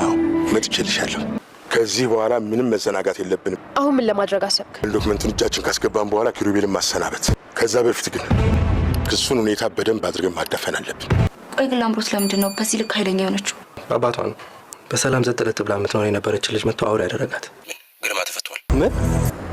አዎ መጥቼልሻለሁ። ከዚህ በኋላ ምንም መዘናጋት የለብንም። አሁን ምን ለማድረግ አሰብክ? ዶክመንቱን እጃችን ካስገባን በኋላ ኪሩቤልን ማሰናበት። ከዛ በፊት ግን ክሱን ሁኔታ በደንብ አድርገን ማዳፈን አለብን። ቆይ ግን ላምሮት ለምንድን ነው በዚህ ልክ ኃይለኛ የሆነችው? አባቷ ነው በሰላም ዘጥለት ብላ የምትኖር የነበረች ልጅ መጥቶ አውሬ ያደረጋት። ግርማ ተፈቷል። ምን?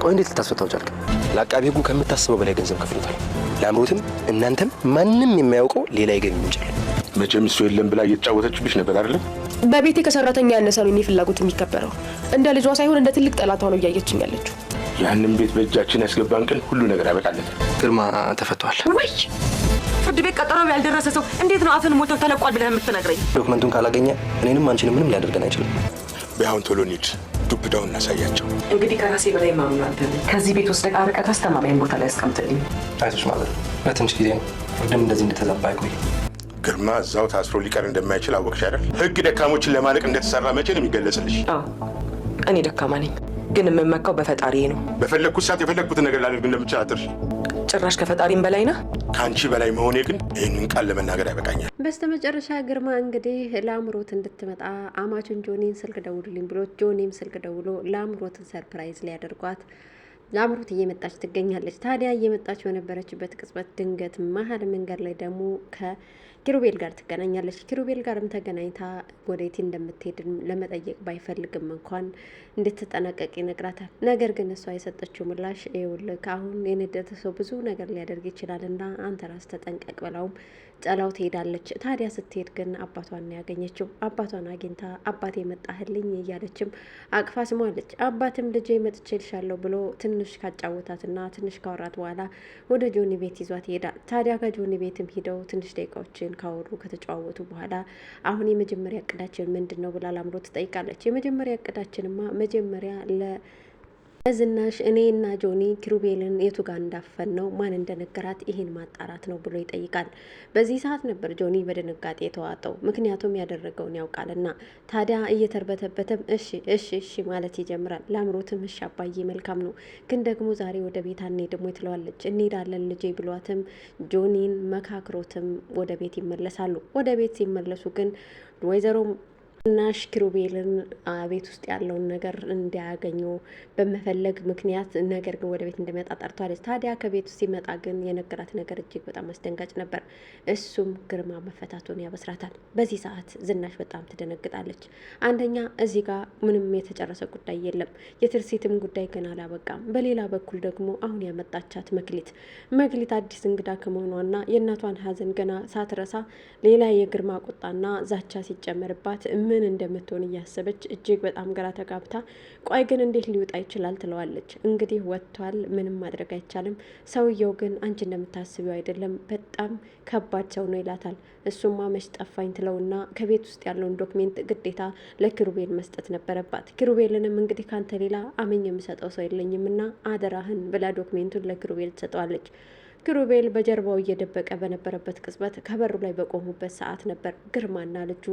ቆይ እንዴት ልታስፈታው ቻልክ? ለአቃቤ ሕጉ ከምታስበው በላይ ገንዘብ ከፍሎታል። ላምሮትም እናንተም ማንም የማያውቀው ሌላ የገቢ ምንጭ አለ። መቼም እሱ የለም ብላ እየተጫወተችብሽ ነበር አይደለም? በቤቴ ከሰራተኛ ያነሰ ነው እኔ ፍላጎት የሚከበረው። እንደ ልጇ ሳይሆን እንደ ትልቅ ጠላቷ ነው እያየችኝ ያለችው። ያንን ቤት በእጃችን ያስገባን ቀን ሁሉ ነገር ያበቃለት። ግርማ ተፈቷል። ወይ ፍርድ ቤት ቀጠሮው ያልደረሰ ሰው እንዴት ነው አፍን ሞተው ተለቋል ብለህ የምትነግረኝ? ዶክመንቱን ካላገኘ እኔንም አንቺንም ምንም ሊያደርገን አይችልም። ቢያሁን ቶሎ እንሂድ፣ ዱብዳውን እናሳያቸው። እንግዲህ ከራሴ በላይ ማምናት ከዚህ ቤት ውስጥ ርቀት አስተማማኝ ቦታ ላይ አስቀምጥልኝ። አይዞሽ ማለት በትንሽ ጊዜ ነው። ፍርድም እንደዚህ እንደተዛባ አይቆይ። ግርማ እዛው ታስሮ ሊቀር እንደማይችል አወቅሽ አይደል? ህግ ደካሞችን ለማለቅ እንደተሰራ መቼ ነው የሚገለጽልሽ? አዎ እኔ ደካማ ነኝ፣ ግን የምመካው በፈጣሪዬ ነው። በፈለግኩት ሰዓት የፈለግኩትን ነገር ላደርግ እንደምችል አትርሽ። ጭራሽ ከፈጣሪም በላይ ነህ። ከአንቺ በላይ መሆኔ ግን ይህንን ቃል ለመናገር ያበቃኛል። በስተመጨረሻ ግርማ እንግዲህ ለአምሮት እንድትመጣ አማቹን ጆኒን ስልክ ደውሉልኝ ብሎ ጆኒም ስልክ ደውሎ ለአምሮትን ሰርፕራይዝ ሊያደርጓት ለአምሮት እየመጣች ትገኛለች። ታዲያ እየመጣች በነበረችበት ቅጽበት ድንገት መሀል መንገድ ላይ ደግሞ ከኪሩቤል ጋር ትገናኛለች። ኪሩቤል ጋርም ተገናኝታ ወዴት እንደምትሄድ ለመጠየቅ ባይፈልግም እንኳን እንድትጠነቀቅ ይነግራታል። ነገር ግን እሷ የሰጠችው ምላሽ ይኸውልህ አሁን የነደተ ሰው ብዙ ነገር ሊያደርግ ይችላልና አንተ ራስ ተጠንቀቅ ብላውም ጥላው ትሄዳለች። ታዲያ ስትሄድ ግን አባቷን ያገኘችው። አባቷን አግኝታ አባቴ መጣህልኝ እያለችም አቅፋ ስሟለች። አባትም ልጄ መጥቼልሻለሁ ብሎ ትንሽ ካጫወታትና ትንሽ ካወራት በኋላ ወደ ጆኒ ቤት ይዟት ይሄዳል። ታዲያ ከጆኒ ቤትም ሂደው ትንሽ ደቂቃዎችን ካወሩ ከተጫወቱ በኋላ አሁን የመጀመሪያ እቅዳችን ምንድን ነው ብላ ላምሮት ትጠይቃለች። የመጀመሪያ እቅዳችንማ መጀመሪያ ለዝናሽ እኔና ጆኒ ኪሩቤልን የቱ ጋር እንዳፈን ነው ማን እንደነገራት ይሄን ማጣራት ነው ብሎ ይጠይቃል። በዚህ ሰዓት ነበር ጆኒ በድንጋጤ የተዋጠው፣ ምክንያቱም ያደረገውን ያውቃልና። ታዲያ እየተርበተበተም እሺ እሺ እሺ ማለት ይጀምራል። ላምሮትም እሺ አባዬ መልካም ነው፣ ግን ደግሞ ዛሬ ወደ ቤት አንሄድም ወይ ትለዋለች። እንሄዳለን ልጄ ብሏትም ጆኒን መካክሮትም ወደ ቤት ይመለሳሉ። ወደ ቤት ሲመለሱ ግን ወይዘሮ ዝናሽ ኪሩቤልን ቤት ውስጥ ያለውን ነገር እንዲያገኙ በመፈለግ ምክንያት ነገር ግን ወደ ቤት እንደሚመጣ ጠርቷለች። ታዲያ ከቤት ውስጥ ሲመጣ ግን የነገራት ነገር እጅግ በጣም አስደንጋጭ ነበር። እሱም ግርማ መፈታቱን ያበስራታል። በዚህ ሰዓት ዝናሽ በጣም ትደነግጣለች። አንደኛ እዚህ ጋር ምንም የተጨረሰ ጉዳይ የለም፣ የትርሲትም ጉዳይ ገና አላበቃም። በሌላ በኩል ደግሞ አሁን ያመጣቻት መክሊት አዲስ እንግዳ ከመሆኗና የእናቷን ሀዘን ገና ሳትረሳ ሌላ የግርማ ቁጣና ዛቻ ሲጨመርባት ምን እንደምትሆን እያሰበች እጅግ በጣም ግራ ተጋብታ ቆይ ግን እንዴት ሊወጣ ይችላል ትለዋለች። እንግዲህ ወጥቷል፣ ምንም ማድረግ አይቻልም። ሰውየው ግን አንቺ እንደምታስቢው አይደለም፣ በጣም ከባድ ሰው ነው ይላታል። እሱማ መች ጠፋኝ ትለውና ከቤት ውስጥ ያለውን ዶክሜንት ግዴታ ለኪሩቤል መስጠት ነበረባት። ኪሩቤልንም እንግዲህ ካንተ ሌላ አመኝ የምሰጠው ሰው የለኝምና አደራህን ብላ ዶክሜንቱን ለኪሩቤል ትሰጠዋለች። ኪሩቤል በጀርባው እየደበቀ በነበረበት ቅጽበት ከበሩ ላይ በቆሙበት ሰዓት ነበር ግርማና ልጁ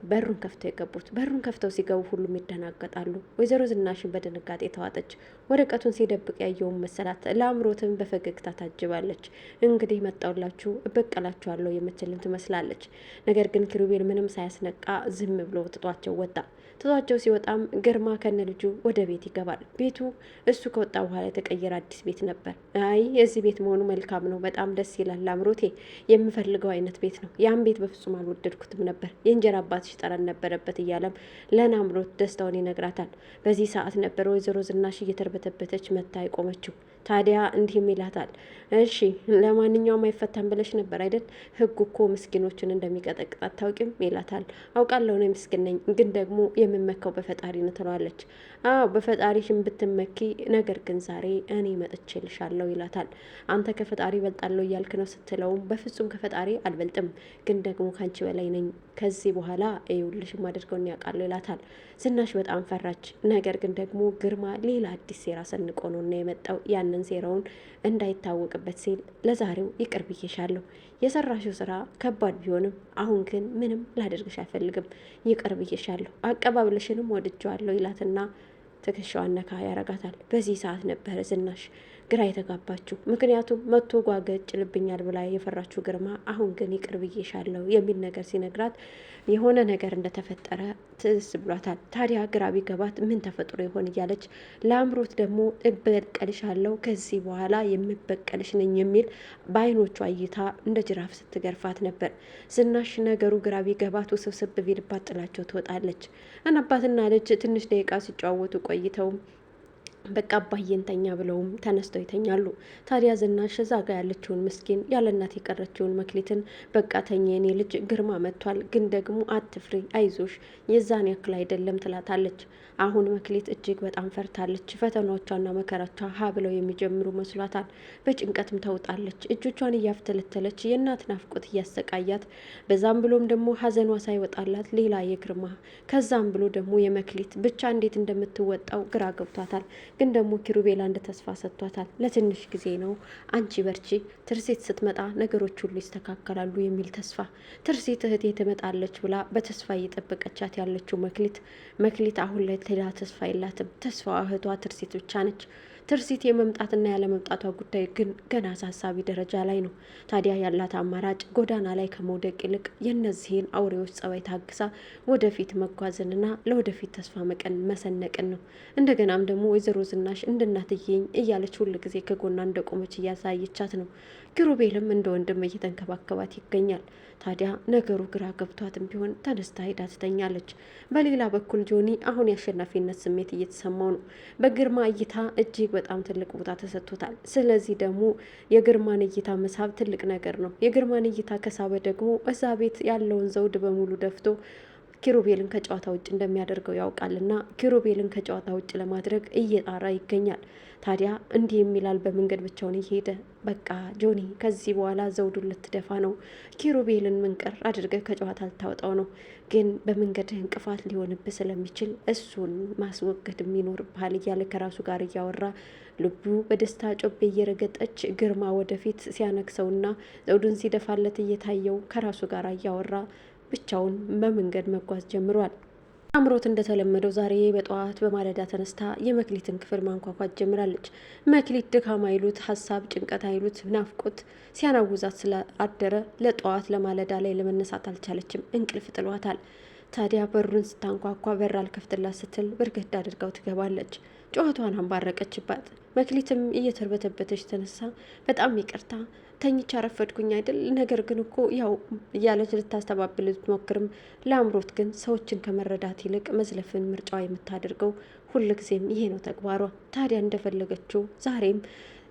በሩን ከፍተው የገቡት። በሩን ከፍተው ሲገቡ ሁሉም ይደናገጣሉ። ወይዘሮ ዝናሽን በድንጋጤ ተዋጠች። ወረቀቱን ሲደብቅ ያየውን መሰላት። ለአምሮትም በፈገግታ ታጅባለች። እንግዲህ መጣውላችሁ እበቀላችኋለሁ የምትልም ትመስላለች። ነገር ግን ኪሩቤል ምንም ሳያስነቃ ዝም ብሎ ትቷቸው ወጣ። ትቷቸው ሲወጣም ግርማ ከነ ልጁ ወደ ቤት ይገባል። ቤቱ እሱ ከወጣ በኋላ የተቀየረ አዲስ ቤት ነበር። አይ የዚህ ቤት መሆኑ መልካም ነው፣ በጣም ደስ ይላል። አምሮቴ የምፈልገው አይነት ቤት ነው። ያን ቤት በፍጹም አልወደድኩትም ነበር፣ የእንጀራ አባትሽ ጠረን ነበረበት እያለም ለናምሮት ደስታውን ይነግራታል። በዚህ ሰዓት ነበር ወይዘሮ ዝናሽ እየተርበተበተች መታ የቆመችው። ታዲያ እንዲህም ይላታል፣ እሺ ለማንኛውም አይፈታም ብለሽ ነበር አይደል? ህጉ እኮ ምስኪኖችን እንደሚቀጠቅጥ አታውቂም ይላታል። አውቃለሁ ነው ምስኪን ነኝ፣ ግን ደግሞ የምመካው በፈጣሪ ነው ትለዋለች። አዎ በፈጣሪሽን ብትመኪ፣ ነገር ግን ዛሬ እኔ መጥቼልሻለሁ ይላታል። አንተ ከፈጣሪ እበልጣለሁ እያልክ ነው ስትለውም፣ በፍጹም ከፈጣሪ አልበልጥም፣ ግን ደግሞ ካንቺ በላይ ነኝ። ከዚህ በኋላ ይኸውልሽ ማደርገውን ያውቃለሁ ይላታል። ዝናሽ በጣም ፈራች። ነገር ግን ደግሞ ግርማ ሌላ አዲስ ሴራ ሰንቆ ነው እና የመጣው ያንን ሴራውን እንዳይታወቅበት ሲል ለዛሬው ይቅር ብዬሻለሁ። የሰራሽው ስራ ከባድ ቢሆንም አሁን ግን ምንም ላደርግሽ አይፈልግም። ይቅር ብዬሻለሁ፣ አቀባበልሽንም ወድጀዋለሁ ይላትና ትከሻዋን ነካ ያረጋታል። በዚህ ሰዓት ነበረ ዝናሽ ግራ የተጋባችው። ምክንያቱም መቶ ጓገጭ ልብኛል ብላ የፈራችው ግርማ አሁን ግን ይቅር ብዬሻለሁ የሚል ነገር ሲነግራት የሆነ ነገር እንደተፈጠረ ትስ ብሏታል። ታዲያ ግራ ቢገባት ምን ተፈጥሮ ይሆን እያለች ለአምሮት ደግሞ እበቀልሻለሁ ከዚህ በኋላ የምበቀልሽ ነኝ የሚል በአይኖቿ እይታ እንደ ጅራፍ ስትገርፋት ነበር። ዝናሽ ነገሩ ግራ ቢገባት ውስብስብ ቢልባት ጥላቸው ትወጣለች። አባትና ልጅ ትንሽ ደቂቃ ሲጨዋወቱ ቆይተው በቃ አባዬን ተኛ ብለውም ተነስተው ይተኛሉ። ታዲያ ዝናሽ እዛ ጋ ያለችውን ምስኪን ያለ እናት የቀረችውን መክሊትን በቃ ተኛ የኔ ልጅ ግርማ መጥቷል፣ ግን ደግሞ አትፍሪ፣ አይዞሽ የዛን ያክል አይደለም ትላታለች። አሁን መክሊት እጅግ በጣም ፈርታለች። ፈተናዎቿና መከራቿ ሀ ብለው የሚጀምሩ መስሏታል። በጭንቀትም ተውጣለች። እጆቿን እያፍተለተለች የእናት ናፍቆት እያሰቃያት፣ በዛም ብሎም ደግሞ ሀዘኗ ሳይወጣላት ሌላ የግርማ ከዛም ብሎ ደግሞ የመክሊት ብቻ እንዴት እንደምትወጣው ግራ ገብቷታል። ግን ደግሞ ኪሩቤል አንድ ተስፋ ሰጥቷታል። ለትንሽ ጊዜ ነው፣ አንቺ በርቺ፣ ትርሴት ስትመጣ ነገሮች ሁሉ ይስተካከላሉ የሚል ተስፋ። ትርሴት እህቴ ትመጣለች ብላ በተስፋ እየጠበቀቻት ያለችው መክሊት አሁን ላይ ሌላ ተስፋ የላትም። ተስፋዋ እህቷ ትርሴት ብቻ ነች። ትርሲት የመምጣትና ያለመምጣቷ ጉዳይ ግን ገና አሳሳቢ ደረጃ ላይ ነው። ታዲያ ያላት አማራጭ ጎዳና ላይ ከመውደቅ ይልቅ የእነዚህን አውሬዎች ጸባይ ታግሳ ወደፊት መጓዝንና ለወደፊት ተስፋ መሰነቅን ነው። እንደገናም ደግሞ ወይዘሮ ዝናሽ እንድናትየኝ እያለች ሁል ጊዜ ከጎና እንደቆመች እያሳየቻት ነው። ኪሩቤልም እንደ ወንድም እየተንከባከባት ይገኛል። ታዲያ ነገሩ ግራ ገብቷትም ቢሆን ተነስታ ሄዳ ትተኛለች። በሌላ በኩል ጆኒ አሁን የአሸናፊነት ስሜት እየተሰማው ነው። በግርማ እይታ እጅግ በጣም ትልቅ ቦታ ተሰጥቶታል። ስለዚህ ደግሞ የግርማን እይታ መሳብ ትልቅ ነገር ነው። የግርማን እይታ ከሳበ ደግሞ እዛ ቤት ያለውን ዘውድ በሙሉ ደፍቶ ኪሩቤልን ከጨዋታ ውጭ እንደሚያደርገው ያውቃልና ኪሩቤልን ከጨዋታ ውጭ ለማድረግ እየጣራ ይገኛል። ታዲያ እንዲህ የሚላል በመንገድ ብቻውን እየሄደ በቃ ጆኒ ከዚህ በኋላ ዘውዱን ልትደፋ ነው፣ ኪሩቤልን ምንቅር አድርገህ ከጨዋታ ልታወጣው ነው፣ ግን በመንገድህ እንቅፋት ሊሆንብህ ስለሚችል እሱን ማስወገድ የሚኖርብሃል እያለ ከራሱ ጋር እያወራ ልቡ በደስታ ጮቤ እየረገጠች ግርማ ወደፊት ሲያነግሰውና ዘውዱን ሲደፋለት እየታየው ከራሱ ጋር እያወራ ብቻውን በመንገድ መጓዝ ጀምሯል። አምሮት እንደተለመደው ዛሬ በጠዋት በማለዳ ተነስታ የመክሊትን ክፍል ማንኳኳት ጀምራለች። መክሊት ድካም አይሉት ሀሳብ፣ ጭንቀት አይሉት ናፍቆት ሲያናውዛት ስለአደረ ለጠዋት ለማለዳ ላይ ለመነሳት አልቻለችም። እንቅልፍ ጥሏታል። ታዲያ በሩን ስታንኳኳ በር አልከፍትላት ስትል በርገድ አድርጋው ትገባለች። ጩኸቷን አንባረቀችባት። መክሊትም እየተርበተበተች ተነሳ። በጣም ይቅርታ ተኝቻ ረፈድኩኝ አይደል? ነገር ግን እኮ ያው እያለች ልታስተባብል ብትሞክርም ለአምሮት ግን ሰዎችን ከመረዳት ይልቅ መዝለፍን ምርጫዋ የምታደርገው ሁልጊዜም ይሄ ነው ተግባሯ። ታዲያ እንደፈለገችው ዛሬም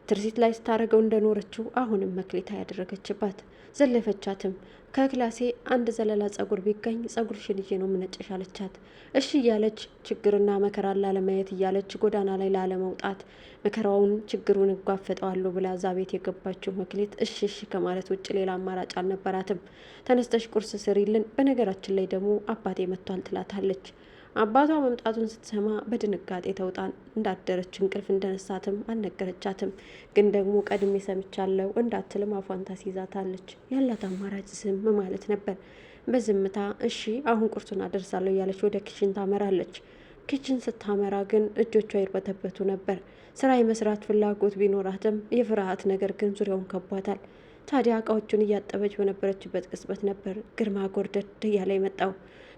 ትርሲት ላይ ስታደርገው እንደኖረችው አሁንም መክሊት ያደረገችባት። ዘለፈቻትም። ከክላሴ አንድ ዘለላ ጸጉር ቢገኝ ጸጉርሽን ይዤ ነው ምነጭሽ አለቻት። እሺ እያለች ችግርና መከራን ላለማየት እያለች ጎዳና ላይ ላለመውጣት መከራውን ችግሩን እጓፈጠዋለሁ ብላ እዛ ቤት የገባችው መክሊት እሺ እሺ ከማለት ውጭ ሌላ አማራጭ አልነበራትም። ተነስተሽ ቁርስ ስሪልን፣ በነገራችን ላይ ደግሞ አባቴ መጥቷል ትላታለች። አባቷ መምጣቱን ስትሰማ በድንጋጤ ተውጣ እንዳደረች እንቅልፍ እንደነሳትም አልነገረቻትም። ግን ደግሞ ቀድሜ ሰምቻለሁ እንዳትልም አፏን ታስይዛታለች። ያላት አማራጭ ዝም ማለት ነበር። በዝምታ እሺ አሁን ቁርሱን አደርሳለሁ እያለች ወደ ኪችን ታመራለች። ኪችን ስታመራ ግን እጆቿ ይርበተበቱ ነበር። ስራ የመስራት ፍላጎት ቢኖራትም የፍርሃት ነገር ግን ዙሪያውን ከቧታል። ታዲያ እቃዎቹን እያጠበች በነበረችበት ቅጽበት ነበር ግርማ ጎርደድ እያለ የመጣው።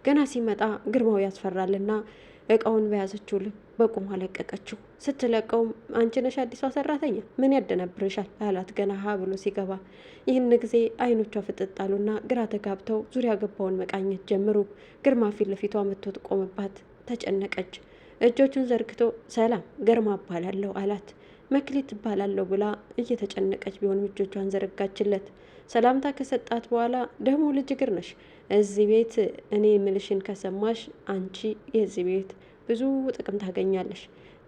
ገና ሲመጣ ግርማው ያስፈራልና እቃውን በያዘችው ልብ በቁሟ ለቀቀችው። ስትለቀውም አንቺ ነሽ አዲሷ ሰራተኛ ምን ያደነብርሻል አላት ገና ሀ ብሎ ሲገባ። ይህን ጊዜ አይኖቿ ፍጥጥ አሉና ግራ ተጋብተው ዙሪያ ገባውን መቃኘት ጀምሩ። ግርማ ፊት ለፊቷ መጥቶ ቆመባት። ተጨነቀች። እጆቹን ዘርግቶ ሰላም ግርማ እባላለሁ አላት። መክሊት እባላለሁ ብላ እየተጨነቀች ቢሆንም እጆቿን ዘረጋችለት። ሰላምታ ከሰጣት በኋላ ደግሞ ልጅ እግር ነሽ እዚህ ቤት እኔ ምልሽን ከሰማሽ አንቺ የዚህ ቤት ብዙ ጥቅም ታገኛለሽ።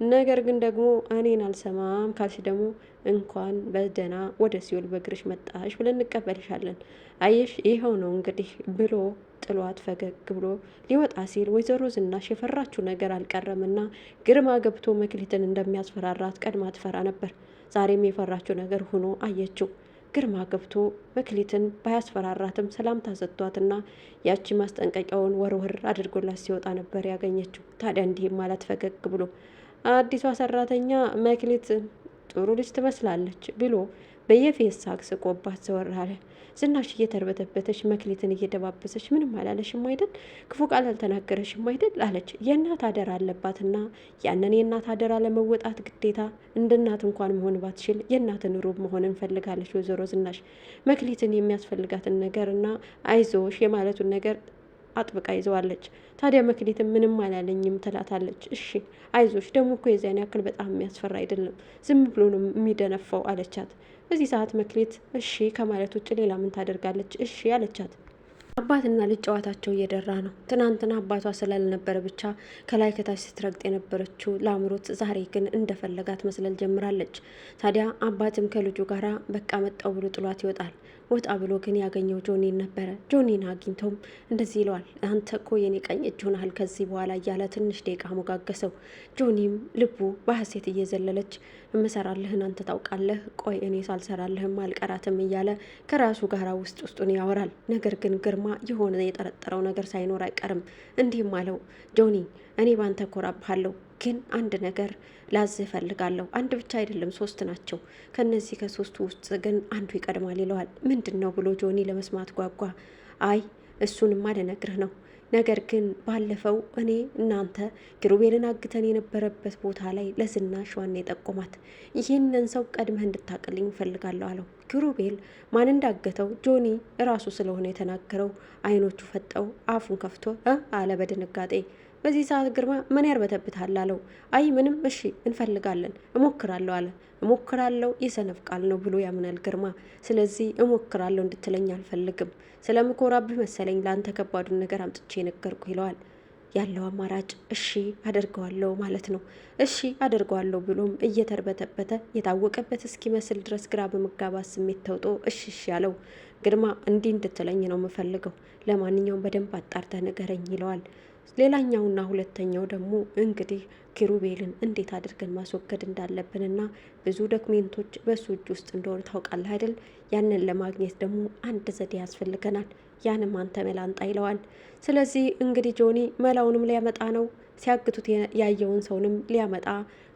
ነገር ግን ደግሞ እኔን አልሰማም ካልሽ ደግሞ እንኳን በደህና ወደ ሲኦል በእግርሽ መጣሽ ብለን እንቀበልሻለን። አየሽ ይኸው ነው እንግዲህ ብሎ ጥሏት ፈገግ ብሎ ሊወጣ ሲል ወይዘሮ ዝናሽ የፈራችው ነገር አልቀረምና ግርማ ገብቶ መክሊትን እንደሚያስፈራራት ቀድማ ትፈራ ነበር። ዛሬም የፈራችው ነገር ሆኖ አየችው። ግርማ ገብቶ መክሊትን ባያስፈራራትም ሰላምታ ሰጥቷትና ያቺ ማስጠንቀቂያውን ወርወር አድርጎላት ሲወጣ ነበር ያገኘችው። ታዲያ እንዲህም ማለት ፈገግ ብሎ አዲሷ ሰራተኛ መክሊት ጥሩ ልጅ ትመስላለች ብሎ በየፌስ ሳቅ ስቆባት ዘወር አለ። ዝናሽ እየተርበተበተች መክሊትን እየደባበሰች ምንም አላለሽም አይደል? ክፉ ቃል አልተናገረሽም አይደል? አለች። የእናት አደራ አለባትና ያንን የእናት አደራ ለመወጣት ግዴታ እንደ እናት እንኳን መሆን ባትችል የእናትን ሩብ መሆን እንፈልጋለች ወይዘሮ ዝናሽ። መክሊትን የሚያስፈልጋትን ነገር እና አይዞሽ የማለቱን ነገር አጥብቃ ይዘዋለች። ታዲያ መክሊትም ምንም አላለኝም ትላታለች። እሺ አይዞሽ፣ ደግሞ እኮ የዚያን ያክል በጣም የሚያስፈራ አይደለም፣ ዝም ብሎ ነው የሚደነፋው አለቻት። በዚህ ሰዓት መክሊት እሺ ከማለት ውጭ ሌላ ምን ታደርጋለች? እሺ አለቻት። አባትና ልጅ ጨዋታቸው እየደራ ነው። ትናንትና አባቷ ስላልነበረ ብቻ ከላይ ከታች ስትረግጥ የነበረችው ለአምሮት ዛሬ ግን እንደፈለጋት መስለል ጀምራለች። ታዲያ አባትም ከልጁ ጋራ በቃ መጣው ብሎ ጥሏት ይወጣል። ወጣ ብሎ ግን ያገኘው ጆኒን ነበረ። ጆኒን አግኝተውም እንደዚህ ይለዋል፣ አንተ እኮ የኔ ቀኝ እጅ ሆነሃል ከዚህ በኋላ እያለ ትንሽ ደቂቃ ሞጋገሰው። ጆኒም ልቡ በሐሴት እየዘለለች እምሰራልህን አንተ ታውቃለህ፣ ቆይ እኔ ሳልሰራልህም አልቀራትም እያለ ከራሱ ጋር ውስጡን ያወራል። ነገር ግን ግርማ የሆነ የጠረጠረው ነገር ሳይኖር አይቀርም። እንዲህም አለው፣ ጆኒ እኔ ባንተ ኮራብሃለሁ፣ ግን አንድ ነገር ላዝህ እፈልጋለሁ። አንድ ብቻ አይደለም 3 ናቸው። ከነዚህ ከ3ቱ ውስጥ ግን አንዱ ይቀድማል ይለዋል። ምንድን ነው ብሎ ጆኒ ለመስማት ጓጓ። አይ እሱንማ ልነግርህ ነው። ነገር ግን ባለፈው እኔ እናንተ ኪሩቤልን አግተን የነበረበት ቦታ ላይ ለዝናሽ ዋና የጠቆማት ይህንን ሰው ቀድመህ እንድታቅልኝ እፈልጋለሁ አለው። ኪሩቤል ማን እንዳገተው ጆኒ እራሱ ስለሆነ የተናገረው አይኖቹ ፈጠው አፉን ከፍቶ አለ በድንጋጤ። በዚህ ሰዓት ግርማ ምን ያርበተብታል አለው። አይ ምንም፣ እሺ እንፈልጋለን፣ እሞክራለሁ አለ። እሞክራለሁ የሰነፍ ቃል ነው ብሎ ያምናል ግርማ። ስለዚህ እሞክራለሁ እንድትለኝ አልፈልግም፣ ስለምኮራብህ መሰለኝ ለአንተ ከባዱን ነገር አምጥቼ ነገርኩ ይለዋል። ያለው አማራጭ እሺ አደርገዋለሁ ማለት ነው። እሺ አደርገዋለሁ ብሎም እየተርበተበተ የታወቀበት እስኪመስል ድረስ ግራ በመጋባት ስሜት ተውጦ እሺ ያለው ግርማ እንዲህ እንድትለኝ ነው የምፈልገው፣ ለማንኛውም በደንብ አጣርተህ ንገረኝ ይለዋል። ሌላኛውና ሁለተኛው ደግሞ እንግዲህ ኪሩቤልን እንዴት አድርገን ማስወገድ እንዳለብንና ብዙ ዶክሜንቶች በሱ እጅ ውስጥ እንደሆነ ታውቃለህ አይደል? ያንን ለማግኘት ደግሞ አንድ ዘዴ ያስፈልገናል። ያንም አንተ መላ አንጣ ይለዋል። ስለዚህ እንግዲህ ጆኒ መላውንም ሊያመጣ ነው። ሲያግቱት ያየውን ሰውንም ሊያመጣ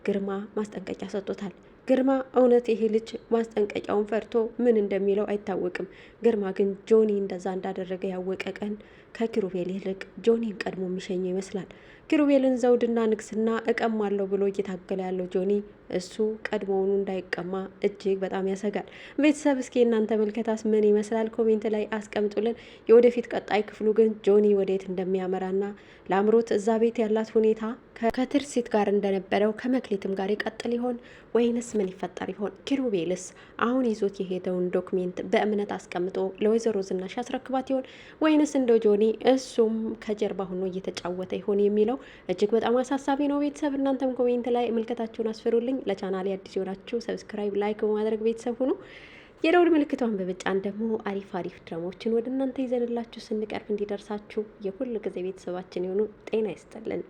ግርማ ማስጠንቀቂያ ሰጥቶታል። ግርማ እውነት ይሄ ልጅ ማስጠንቀቂያውን ፈርቶ ምን እንደሚለው አይታወቅም። ግርማ ግን ጆኒ እንደዛ እንዳደረገ ያወቀ ቀን ከኪሩቤል ይልቅ ጆኒን ቀድሞ የሚሸኘው ይመስላል። ኪሩቤልን ዘውድና ንግስና እቀማለሁ ብሎ እየታገለ ያለው ጆኒ እሱ ቀድሞውኑ እንዳይቀማ እጅግ በጣም ያሰጋል። ቤተሰብ እስኪ እናንተ መልከታስ ምን ይመስላል? ኮሜንት ላይ አስቀምጡልን። የወደፊት ቀጣይ ክፍሉ ግን ጆኒ ወዴት እንደሚያመራና ለአምሮት እዛ ቤት ያላት ሁኔታ ከትርሲት ጋር እንደነበረው ከመክሊትም ጋር ይቀጥል ይሆን ወይንስ ምን ይፈጠር ይሆን? ኪሩቤልስ አሁን ይዞት የሄደውን ዶክሜንት በእምነት አስቀምጦ ለወይዘሮ ዝናሽ ያስረክባት ይሆን ወይንስ እንደው ጆኒ እሱም ከጀርባ ሆኖ እየተጫወተ ይሆን የሚለው እጅግ በጣም አሳሳቢ ነው። ቤተሰብ እናንተም ኮሜንት ላይ ምልከታችሁን አስፍሩልኝ። ለቻናሌ አዲስ የሆናችሁ ሰብስክራይብ፣ ላይክ በማድረግ ቤተሰብ ሁኑ። የደውል ምልክቷን በመጫን ደግሞ አሪፍ ድራማዎችን ወደ እናንተ ይዘንላችሁ ስንቀርብ እንዲደርሳችሁ የሁል ጊዜ ቤተሰባችን የሆኑ ጤና ይስጥልን።